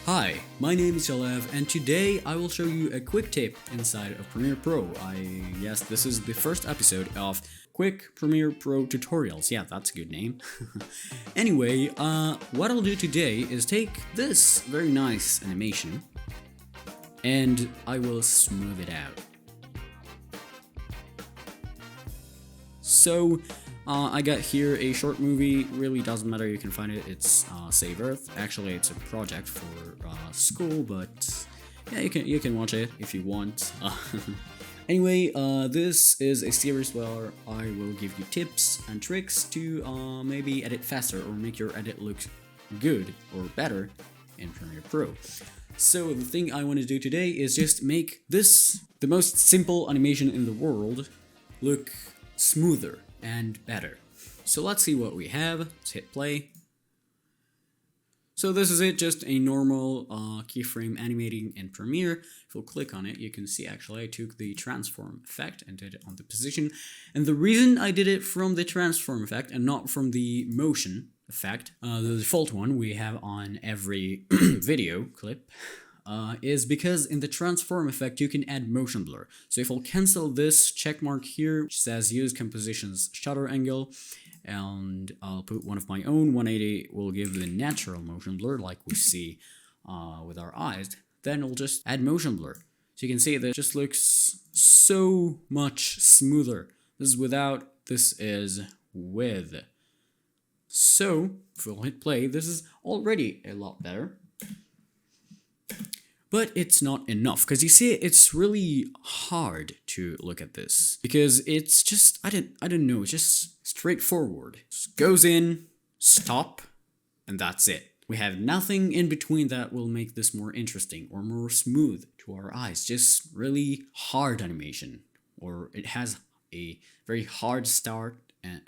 Hi, my name is Shalev, and today I will show you a quick tip inside of Premiere Pro. Yes, this is the first episode of Quick Premiere Pro Tutorials. Yeah, that's a good name. Anyway, what I'll do today is take this very nice animation and I will smooth it out. So, I got here a short movie, really doesn't matter, you can find it, it's Save Earth. Actually, it's a project for school, but yeah, you can watch it if you want. Anyway, this is a series where I will give you tips and tricks to maybe edit faster or make your edit look good or better in Premiere Pro. So the thing I want to do today is just make this, the most simple animation in the world, look smoother and better. So let's see what we have. Let's hit play. So this is it, just a normal keyframe animating in Premiere. If you'll click on it, you can see actually I took the transform effect and did it on the position. And the reason I did it from the transform effect and not from the motion effect, the default one we have on every video clip, is because in the transform effect you can add motion blur. So if I'll cancel this check mark here which says use composition's shutter angle, and I'll put one of my own, 180 will give the natural motion blur like we see with our eyes, then I'll just add motion blur. So you can see that it just looks so much smoother. This is without, this is with. So if we'll hit play, this is already a lot better. But it's not enough, because you see, it's really hard to look at this, because it's just, I don't know, it's just straightforward. It just goes in, stop, and that's it. We have nothing in between that will make this more interesting or more smooth to our eyes. Just really hard animation, or it has a very hard start and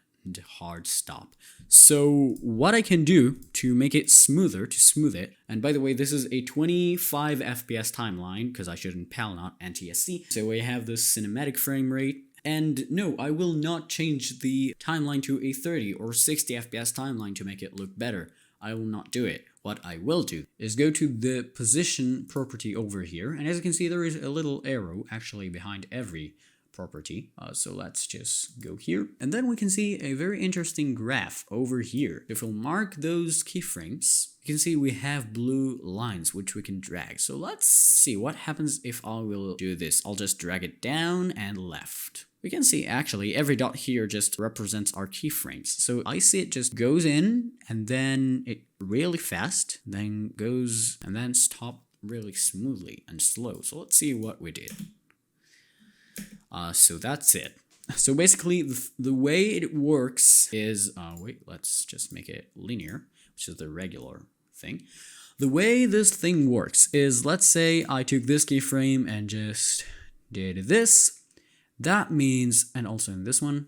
hard stop. So what I can do to make it smoother, to smooth it, and by the way, this is a 25 FPS timeline because I shouldn't PAL, not NTSC. So we have this cinematic frame rate. And no, I will not change the timeline to a 30 or 60 FPS timeline to make it look better. I will not do it. What I will do is go to the position property over here, and as you can see, there is a little arrow actually behind every property. So let's just go here, and then we can see a very interesting graph over here. If we'll mark those keyframes, you can see we have blue lines which we can drag. So let's see what happens if I will do this. I'll just drag it down and left. We can see actually every dot here just represents our keyframes. So I see it just goes in and then it really fast, then goes and then stop really smoothly and slow. So let's see what we did. So that's it. So basically the way it works is, wait, let's just make it linear, which is the regular thing. The way this thing works is, let's say I took this keyframe and just did this. That means, and also in this one,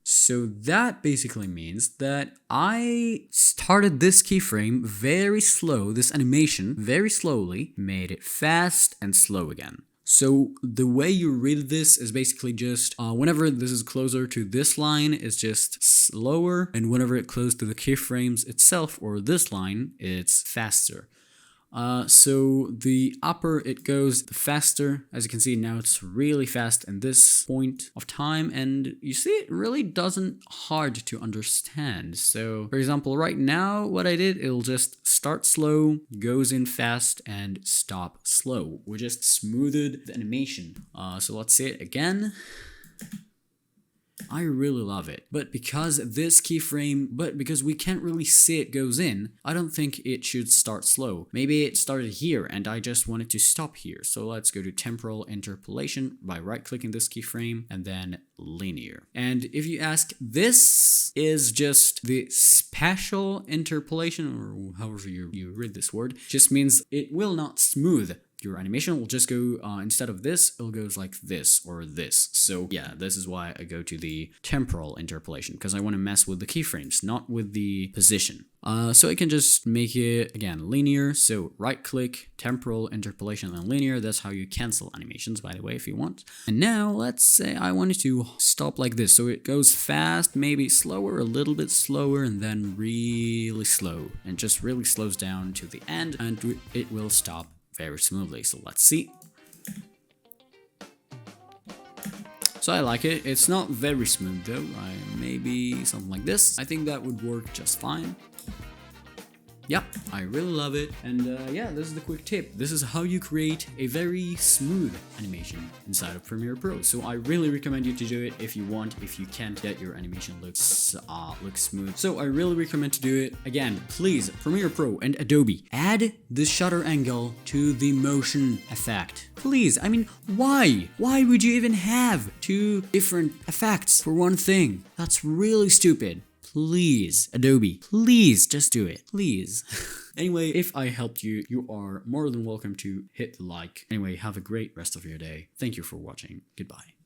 so that basically means that I started this keyframe very slow, this animation very slowly, made it fast and slow again. So the way you read this is basically just whenever this is closer to this line, it's just slower, and whenever it close to the keyframes itself or this line, it's faster. So the upper it goes, the faster. As you can see now, it's really fast in this point of time, and you see it really doesn't hard to understand. So for example, right now what I did, it'll just start slow, goes in fast, and stop slow. We just smoothed the animation. So let's see it again. I really love it, but because this keyframe, because we can't really see it goes in, I don't think it should start slow. Maybe it started here and I just wanted to stop here. So let's go to temporal interpolation by right-clicking this keyframe and then linear. And if you ask, this is just the spatial interpolation, or however you read this word, just means it will not smooth your animation will just go, instead of this, it'll goes like this or this. So yeah, this is why I go to the temporal interpolation, because I want to mess with the keyframes, not with the position. So I can just make it, again, linear. So right click, temporal interpolation, and linear. That's how you cancel animations, by the way, if you want. And now let's say I wanted to stop like this. So it goes fast, maybe slower, a little bit slower, and then really slow, and just really slows down to the end, and it will stop very smoothly. So let's see. So I like it. It's not very smooth though. Maybe something like this. I think that would work just fine. Yep, I really love it. And yeah, this is the quick tip. This is how you create a very smooth animation inside of Premiere Pro. So I really recommend you to do it if you want, if you can't get your animation looks smooth. So I really recommend to do it. Again, please, Premiere Pro and Adobe, add the shutter angle to the motion effect. Please, I mean, why? Why would you even have two different effects for one thing? That's really stupid. Please, Adobe, please just do it, please. Anyway, if I helped you, you are more than welcome to hit the like. Anyway, have a great rest of your day. Thank you for watching. Goodbye.